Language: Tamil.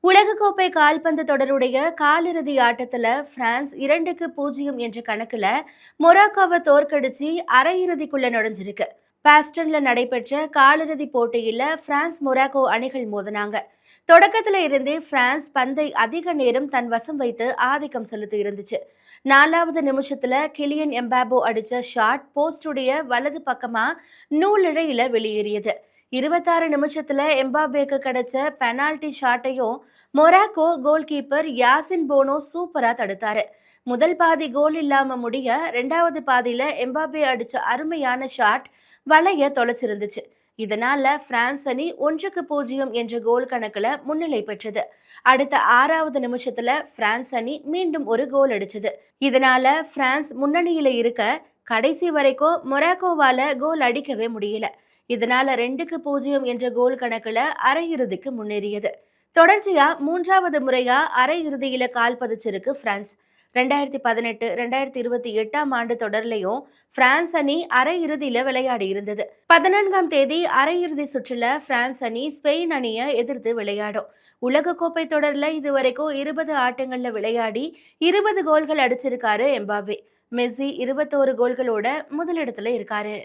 உலகக்கோப்பை கால்பந்து தொடருடைய காலிறுதி ஆட்டத்துல பிரான்ஸ் 2-0 என்ற கணக்குல மொராக்கோவை தோற்கடிச்சு அரையிறுதிக்குள்ள நுழைஞ்சிருக்கு. பாஸ்டன்ல நடைபெற்ற காலிறுதி போட்டியில பிரான்ஸ் மொராக்கோ அணிகள் மோதினாங்க. தொடக்கத்துல இருந்தே பிரான்ஸ் பந்தை அதிக நேரம் தன் வசம் வைத்து ஆதிக்கம் செலுத்தி இருந்துச்சு. 4வது நிமிஷத்துல கிலியன் எம்பாபோ அடிச்ச ஷாட் போஸ்டுடைய வலது பக்கமா நூலிழையில வெளியேறியது. 26 நிமிஷத்துல எம்பாபேக்கு கிடைச்ச பெனால்டி ஷாட்டையும் Morocco goalkeeper Yassine Bounou சூப்பரா தடுத்தாரு. முதல் பாதி கோல் இல்லாம முடிய 2வது பாதியில எம்பாபே அடிச்ச அருமையான ஷாட் வலைய தொலைச்சிருந்துச்சு. இதனால பிரான்ஸ் அணி 1-0 என்ற கோல் கணக்குல முன்னிலை பெற்றது. அடுத்த 6வது நிமிஷத்துல பிரான்ஸ் அணி மீண்டும் ஒரு கோல் அடிச்சது. இதனால பிரான்ஸ் முன்னணியில இருக்க கடைசி வரைக்கும் மொராக்கோவால கோல் அடிக்கவே முடியல. இதனால 2-0 என்ற கோல் கணக்குல அரையிறுதிக்கு முன்னேறியது. தொடர்ச்சியா 3வது முறையா அரையிறுதியில கால் பதிச்சிருக்கு பிரான்ஸ். 2018, 2028ஆம் ஆண்டு தொடர்லையும் பிரான்ஸ் அணி அரையிறுதியில விளையாடி இருந்தது. 14ஆம் தேதி அரையிறுதி சுற்றுல பிரான்ஸ் அணி ஸ்பெயின் அணியை எதிர்த்து விளையாடும். உலகக்கோப்பை தொடர்ல இதுவரைக்கும் 20 ஆட்டங்கள்ல விளையாடி 20 கோல்கள் அடிச்சிருக்காரு எம்பாபே. மெஸ்ஸி 21 கோல்களோட முதலிடத்துல இருக்காரு.